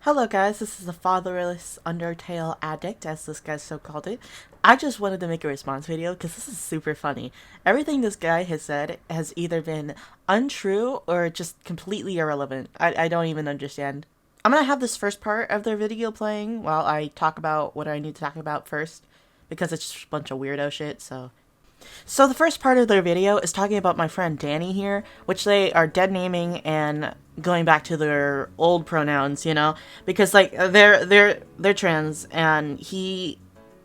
Hello guys, this is the fatherless Undertale addict, as this guy so called it. I just wanted to make a response video because this is super funny. Everything this guy has said has either been untrue or just completely irrelevant. I don't even understand. I'm gonna have this first part of their video playing while I talk about what I need to talk about first, because it's just a bunch of weirdo shit, So the first part of their video is talking about my friend Danny here, which they are dead naming and going back to their old pronouns, you know, because like they're trans and he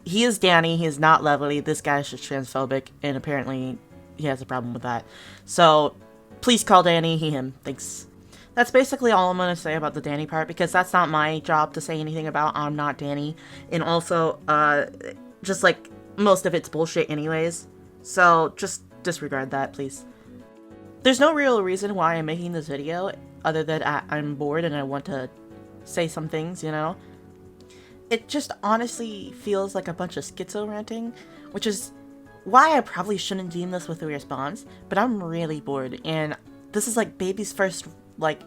is Danny, he is not Lovely. This guy is just transphobic and apparently he has a problem with that. So please call Danny he him. Thanks. That's basically all I'm going to say about the Danny part, because that's not my job to say anything about. I'm not Danny. And also just like most of it's bullshit anyways. So just disregard that, please. There's no real reason why I'm making this video other than I'm bored and I want to say some things, you know? It just honestly feels like a bunch of schizo ranting, which is why I probably shouldn't deem this with a response, but I'm really bored and this is like baby's first, like,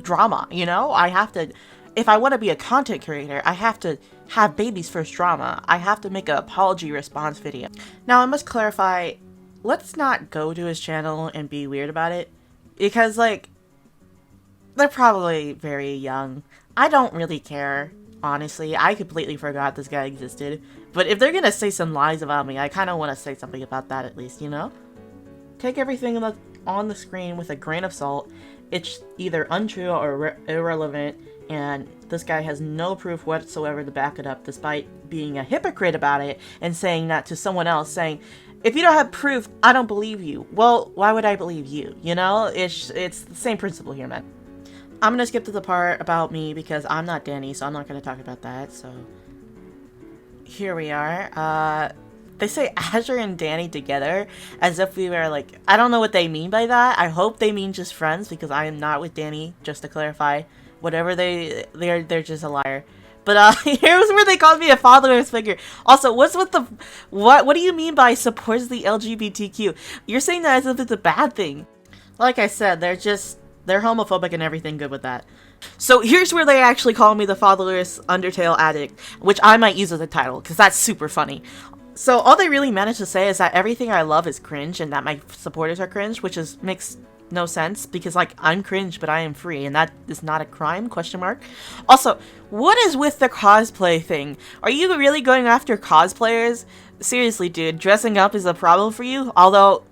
drama, you know? I have to, if I want to be a content creator, I have to have baby's first drama. I have to make an apology response video. Now, I must clarify, let's not go to his channel and be weird about it, because, like, they're probably very young. I don't really care, honestly. I completely forgot this guy existed. But if they're gonna say some lies about me, I kind of want to say something about that at least, you know? Take everything that's on the screen with a grain of salt. It's either untrue or irrelevant, and this guy has no proof whatsoever to back it up, despite being a hypocrite about it and saying that to someone else, saying, if you don't have proof, I don't believe you. Well, why would I believe you? You know, it's the same principle here, man. I'm gonna skip to the part about me because I'm not Danny, so I'm not gonna talk about that, so here we are. They say Azure and Danny together as if we were like, I don't know what they mean by that. I hope they mean just friends, because I am not with Danny, just to clarify. Whatever they're just a liar. But here's where they called me a fatherless figure. Also, what's with the what do you mean by supports the LGBTQ? You're saying that as if it's a bad thing. Like I said, they're homophobic and everything good with that. So here's where they actually call me the fatherless Undertale addict, which I might use as a title because that's super funny. So all they really managed to say is that everything I love is cringe and that my supporters are cringe, which makes no sense, because like I'm cringe but I am free, and that is not a crime, question mark. Also, what is with the cosplay thing? Are you really going after cosplayers? Seriously, dude, dressing up is a problem for you? Although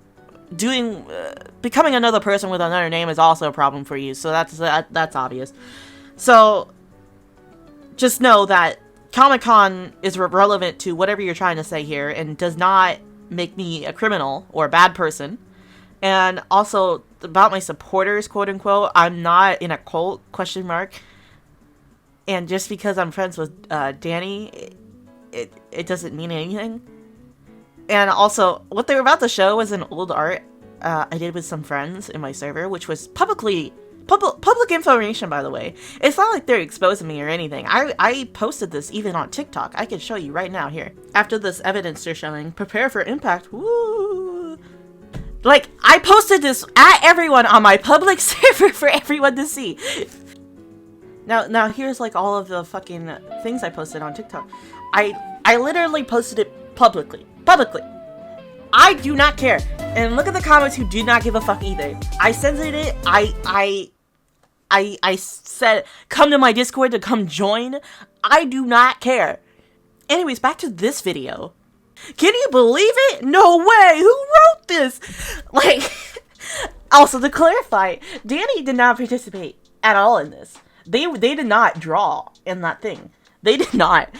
becoming another person with another name is also a problem for you, so that's obvious. So just know that Comic-Con is relevant to whatever you're trying to say here and does not make me a criminal or a bad person. And also, about my supporters, quote-unquote, I'm not in a cult, question mark. And just because I'm friends with Danny, it doesn't mean anything. And also, what they were about to show was an old art I did with some friends in my server, which was public information, by the way. It's not like they're exposing me or anything. I posted this even on TikTok. I can show you right now here. After this evidence they're showing, prepare for impact. Woo! Like, I posted this at everyone on my public server for everyone to see. Now here's like all of the fucking things I posted on TikTok. I literally posted it publicly. I do not care. And look at the comments who do not give a fuck either. I censored it. I said, come to my Discord to come join. I do not care. Anyways, back to this video. Can you believe it? No way! Who wrote this? Like, also to clarify, Danny did not participate at all in this. They did not draw in that thing. They did not.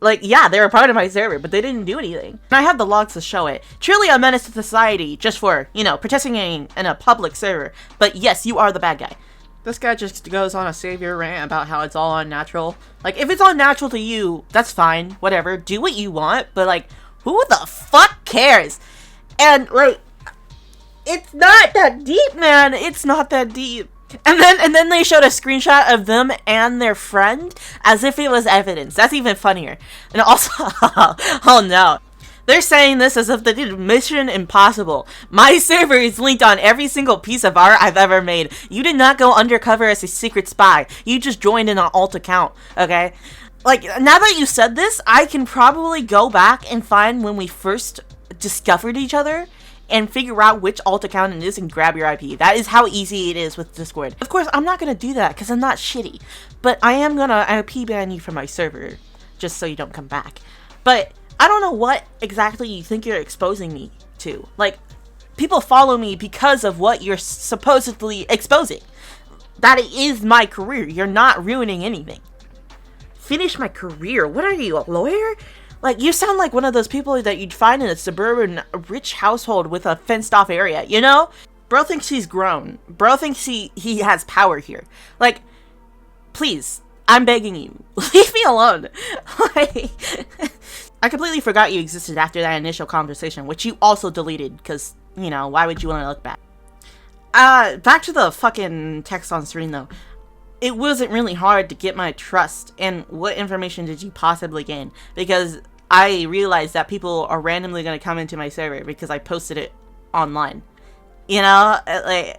Like, yeah, they were part of my server, but they didn't do anything. And I have the logs to show it. Truly a menace to society, just for, you know, participating in a public server. But yes, you are the bad guy. This guy just goes on a savior rant about how it's all unnatural. Like, if it's unnatural to you, that's fine. Whatever. Do what you want, but like, who the fuck cares? And like, it's not that deep, man. It's not that deep. And then they showed a screenshot of them and their friend as if it was evidence. That's even funnier. And also, oh no. They're saying this as if they did Mission Impossible. My server is linked on every single piece of art I've ever made. You did not go undercover as a secret spy. You just joined in an alt account, okay? Like, now that you said this, I can probably go back and find when we first discovered each other and figure out which alt account it is and grab your IP. That is how easy it is with Discord. Of course, I'm not gonna do that because I'm not shitty. But I am gonna IP ban you from my server just so you don't come back. But I don't know what exactly you think you're exposing me to. Like, people follow me because of what you're supposedly exposing. That is my career. You're not ruining anything. Finish my career? What are you, a lawyer? Like, you sound like one of those people that you'd find in a suburban rich household with a fenced off area, you know? Bro thinks he's grown. Bro thinks he has power here. Like, please, I'm begging you, leave me alone. Like, I completely forgot you existed after that initial conversation, which you also deleted, because, you know, why would you want to look back? Back to the fucking text on screen, though. It wasn't really hard to get my trust, and what information did you possibly gain? Because I realized that people are randomly going to come into my server because I posted it online. You know, like,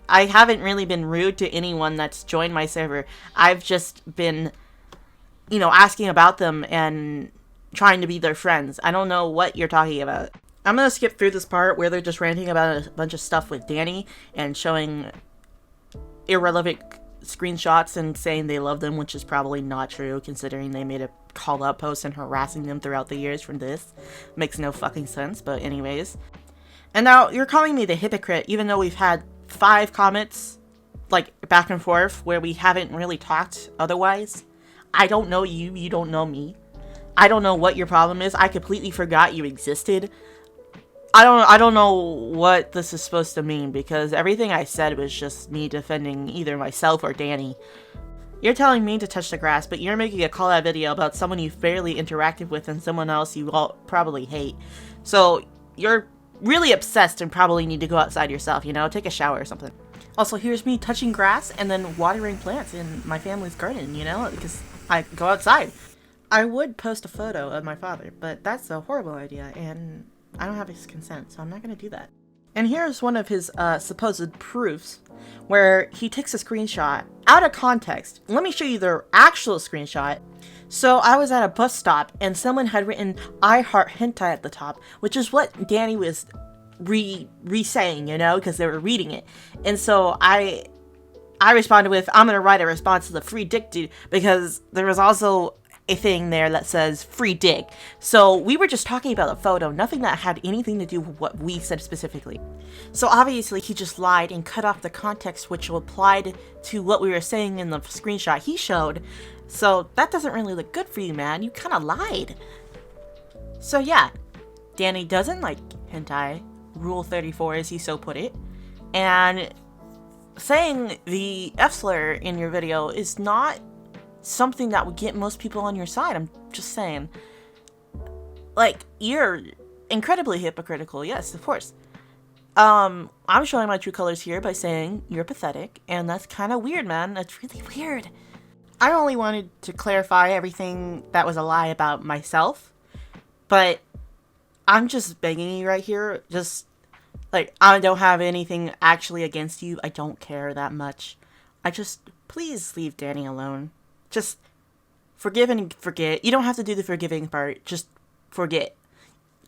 I haven't really been rude to anyone that's joined my server. I've just been, you know, asking about them and trying to be their friends. I don't know what you're talking about. I'm gonna skip through this part where they're just ranting about a bunch of stuff with Danny and showing irrelevant screenshots and saying they love them, which is probably not true considering they made a call out post and harassing them throughout the years from this. Makes no fucking sense, but anyways. And now you're calling me the hypocrite even though we've had 5 comments, like, back and forth where we haven't really talked otherwise. I don't know you, you don't know me. I don't know what your problem is. I completely forgot you existed. I don't know what this is supposed to mean because everything I said was just me defending either myself or Danny. You're telling me to touch the grass, but you're making a call-out video about someone you've barely interacted with and someone else you all probably hate. So you're really obsessed and probably need to go outside yourself, you know? Take a shower or something. Also, here's me touching grass and then watering plants in my family's garden, you know? Because I go outside. I would post a photo of my father, but that's a horrible idea, and I don't have his consent, so I'm not going to do that. And here's one of his supposed proofs, where he takes a screenshot out of context. Let me show you the actual screenshot. So I was at a bus stop, and someone had written, "I heart hentai" at the top, which is what Danny was re-saying, you know, because they were reading it. And so I responded with, "I'm going to write a response to the free dick dude," because there was also a thing there that says free dick. So we were just talking about a photo, nothing that had anything to do with what we said specifically. So obviously he just lied and cut off the context which applied to what we were saying in the screenshot he showed. So that doesn't really look good for you, man. You kind of lied. So yeah, Danny doesn't like hentai. Rule 34 as he so put it. And saying the F slur in your video is not something that would get most people on your side. I'm just saying. Like, you're incredibly hypocritical. Yes, of course. I'm showing my true colors here by saying you're pathetic, and that's kind of weird, man. That's really weird. I only wanted to clarify everything that was a lie about myself, but I'm just begging you right here. Just, like, I don't have anything actually against you. I don't care that much. Please leave Danny alone. Just forgive and forget. You don't have to do the forgiving part. Just forget.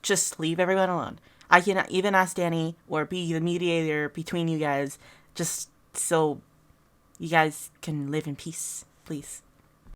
Just leave everyone alone. I can even ask Danny or be the mediator between you guys just so you guys can live in peace, please.